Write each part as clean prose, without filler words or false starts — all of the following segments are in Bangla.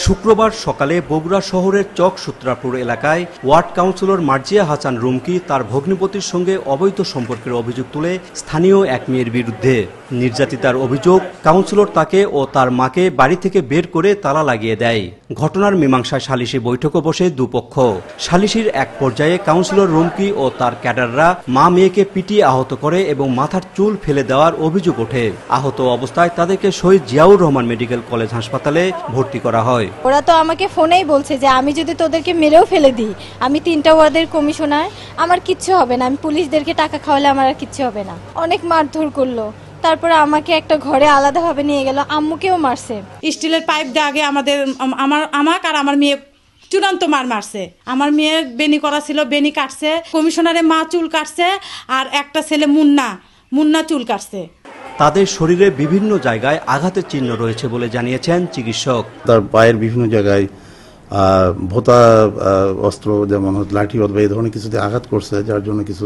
শুক্রবার সকালে বগুড়া শহরের চক সূত্রাপুর এলাকায় ওয়ার্ড কাউন্সিলর মার্জিয়া হাসান রুমকি তার ভগ্নিপতির সঙ্গে অবৈধ সম্পর্কের অভিযোগ তুলে স্থানীয় এক মেয়ের বিরুদ্ধে নির্যাতিতার অভিযোগ কাউন্সিলর তাকে ও তার মাকে বাড়ি থেকে বের করে তালা লাগিয়ে দেয়। ঘটনার মীমাংসায় সালিশি বৈঠকও বসে দুপক্ষ। সালিশির এক পর্যায়ে কাউন্সিলর রুমকি ও তার ক্যাডাররা মা মেয়েকে পিটিয়ে আহত করে এবং মাথার চুল ফেলে দেওয়ার অভিযোগ ওঠে। আহত অবস্থায় তাদেরকে শহীদ জিয়াউর রহমান মেডিকেল কলেজ হাসপাতালে ভর্তি করা হয়। ওরা তো আমাকে ফোনেই বলছে যে আমি যদি তোদেরকে মেরেও ফেলে দিই, আমি 3টা ওয়ার্ডের কমিশনার, আমার কিচ্ছু হবে না, আমি পুলিশদেরকে টাকা খাওয়ালে আমার আর কিচ্ছু হবে না। অনেক মারধর করলো, তারপরে আমাকে একটা ঘরে আলাদাভাবে নিয়ে গেল, আম্মুকেও মারছে। স্টিলের পাইপ দিয়ে আগে আমাকে আর আমার মেয়ে চূড়ান্ত মারছে। আমার মেয়ের বেনি করা ছিল, বেনি কাটছে, কমিশনারের মা চুল কাটছে, আর একটা ছেলে মুন্না চুল কাটছে। তাদের শরীরে বিভিন্ন জায়গায় আঘাতের চিহ্ন রয়েছে বলে জানিয়েছেন চিকিৎসক। তার পায়ের বিভিন্ন জায়গায় ভোঁতা অস্ত্র যেমন লাঠি অথবা এই ধরনের কিছুতে আঘাত করছে, যার জন্য কিছু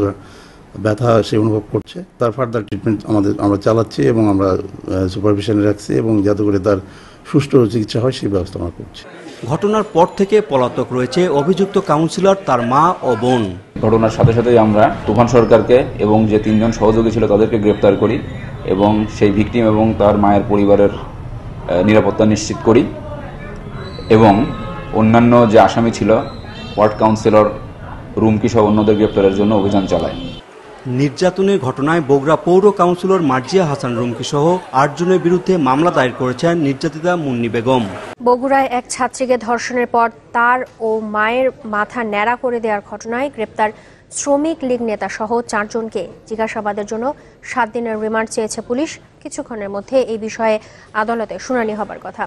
ব্যথা সে অনুভব করছে। তার ফার্দার ট্রিটমেন্ট আমরা চালাচ্ছি এবং আমরা সুপারভিশনে রাখছি এবং যাতে করে তার সুষ্ঠু চিকিৎসা হয় সেই ব্যবস্থা আমরা করছি। ঘটনার পর থেকে পলাতক রয়েছে অভিযুক্ত কাউন্সিলর, তার মা ও বোন। ঘটনার সাথে সাথেই আমরা তুফান সরকারকে এবং যে 3 জন সহযোগী ছিল তাদেরকে গ্রেপ্তার করি এবং সেই ভিকটিম এবং তার মায়ের পরিবারের নিরাপত্তা নিশ্চিত করি এবং অন্যান্য যে আসামি ছিল ওয়ার্ড কাউন্সিলর রুমকি সহ অন্যদের গ্রেপ্তারের জন্য অভিযান চালায়। নির্যাতনের ঘটনায় বগুড়া পৌর কাউন্সিলর মার্জিয়া হাসান রুমকি সহ 8 জনের বিরুদ্ধে মামলা দায়ের করেছেন নির্যাতিতা মুন্নি বেগম। বগুড়ায় এক ছাত্রীকে ধর্ষণের পর তার ও মায়ের মাথা ন্যাড়া করে দেওয়ার ঘটনায় গ্রেপ্তার শ্রমিক লীগ নেতা সহ 4 জনকে জিজ্ঞাসাবাদের জন্য 7 দিনের রিমান্ড চেয়েছে পুলিশ। কিছুক্ষণের মধ্যে এই বিষয়ে আদালতে শুনানি হবার কথা।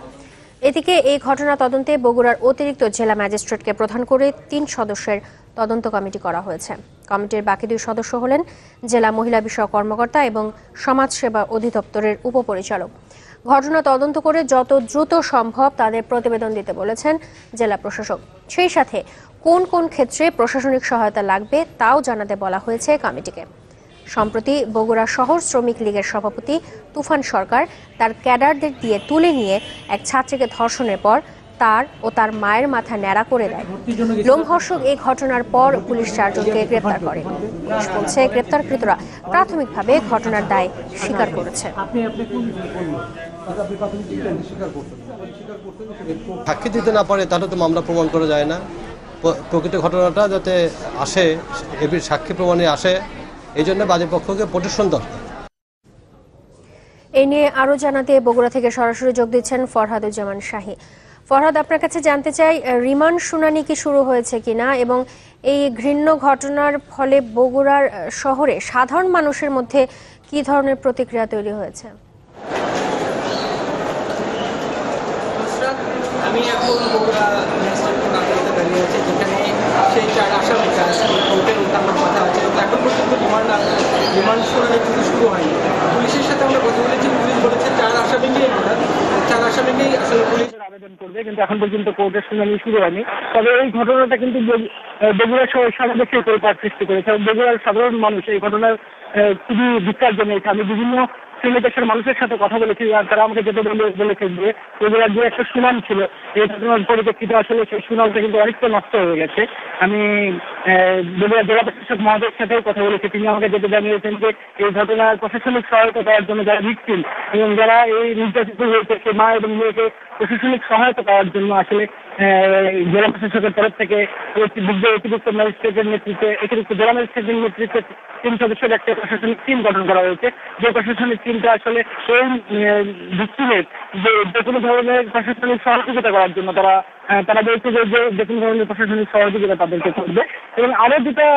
এদিকে এই ঘটনা তদন্তে বগুড়ার অতিরিক্ত জেলা ম্যাজিস্ট্রেটকে প্রধান করে 3 সদস্যের তদন্ত কমিটি করা হয়েছে। কমিটির বাকি 2 সদস্য হলেন জেলা মহিলা বিষয়ক কর্মকর্তা এবং সমাজসেবা অধিদপ্তরের উপপরিচালক। ঘটনা তদন্ত করে যত দ্রুত সম্ভব তাদের প্রতিবেদন দিতে বলেছেন জেলা প্রশাসক। সেই সাথে কোন কোন ক্ষেত্রে প্রশাসনিক সহায়তা লাগবে তাও জানাতে বলা হয়েছে কমিটিকে। সম্প্রতি বগুড়া শহর শ্রমিক লীগের সভাপতি তুফান সরকার তার ক্যাডারদের দিয়ে তুলে নিয়ে এক ছাত্রীকে ধর্ষণের পর তার ও তার মায়ের মাথা ন্যাড়া করে দেয়। লোমহর্ষক এই ঘটনার পর পুলিশ 4 জনকে গ্রেপ্তার করে। পুলিশ বলছে গ্রেপ্তারকৃতরা প্রাথমিকভাবে ঘটনার দায় স্বীকার করেছে। সাক্ষী দিতে না পারে তাহলে তো মামলা প্রমাণ করা যায় না। প্রকৃত ঘটনাটা যাতে আসে, সাক্ষী প্রমাণে আসে, এই জন্য বাদী পক্ষকে প্রোটেকশন দরকার। এই নিয়ে আরো জানাতে বগুড়া থেকে সরাসরি যোগ দিচ্ছেন ফরহাদুজ্জামান শাহী। ফরহাদ, আপনার কাছে জানতে চাই, রিমান্ড শুনানি কি শুরু হয়েছে কিনা এবং এই ঘৃণ্য ঘটনার ফলে বগুড়ার শহরে সাধারণ মানুষের মধ্যে কি ধরনের প্রতিক্রিয়া তৈরি হয়েছে? আমি এখন বগুড়া দাঁড়িয়ে আছি, যেখানে সেই 4 আসামি কোর্টের উঠানোর কথা আছে, কিন্তু এখন পর্যন্ত রিমান্ড শুনানি কিন্তু শুরু হয়নি। পুলিশের সাথে আমরা কথা বলেছি, পুলিশ বলেছে 4 আসামি নিয়ে 4 আসামি নিয়েই আসলে পুলিশ আবেদন করবে, কিন্তু এখন পর্যন্ত কোর্টের শুনানি শুরু হয়নি। তবে এই ঘটনাটা কিন্তু বগুড়া শহর সারা দেশে তোলপাড় সৃষ্টি করেছে এবং বগুড়ার সাধারণ মানুষ এই ঘটনার খুবই ধিক্কার জানিয়েছে। আমি বিভিন্ন দেশের মানুষের সাথে কথা বলেছি, তারা আমাকে যেটা বলেছে যে বগুড়ার যে একটা সুনাম ছিল এই ঘটনার পরিপ্রেক্ষিতে আসলে সেই সুনামটা কিন্তু অনেকটা নষ্ট হয়ে গেছে। আমি বগুড়া জেলা প্রশাসক মহোদয়ের সাথেও কথা বলেছি, তিনি আমাকে যেটা জানিয়েছেন যে এই ঘটনার প্রশাসনিক সহায়তা দেওয়ার জন্য যারা ভিকটিম এবং যারা এই নির্যাতিত হয়েছে সে মা এবং মেয়েকে প্রশাসনিক সহায়তা পাওয়ার জন্য আসলে জেলা প্রশাসকের তরফ থেকে অতিরিক্ত ম্যাজিস্ট্রেটের নেতৃত্বে অতিরিক্ত জেলা ম্যাজিস্ট্রেটের নেতৃত্বে 3 সদস্যের একটা প্রশাসনিক টিম গঠন করা হয়েছে। যে প্রশাসনিক টিমটা আসলে এই ভিকটিমের যে কোনো ধরনের প্রশাসনিক সহযোগিতা করার জন্য তারা বলছে যে কোনো ধরনের প্রশাসনিক সহযোগিতা তাদেরকে করবে। এবং আরো যেটা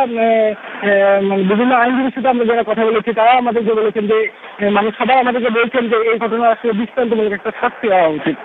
বিভিন্ন আইনজীবীর সাথে আমরা যারা কথা বলেছি তারা আমাদেরকে বলেছেন যে সবাই আমাদেরকে বলছেন যে এই ঘটনা আসলে দৃষ্টান্তমূলক একটা শাস্তি হওয়া উচিত।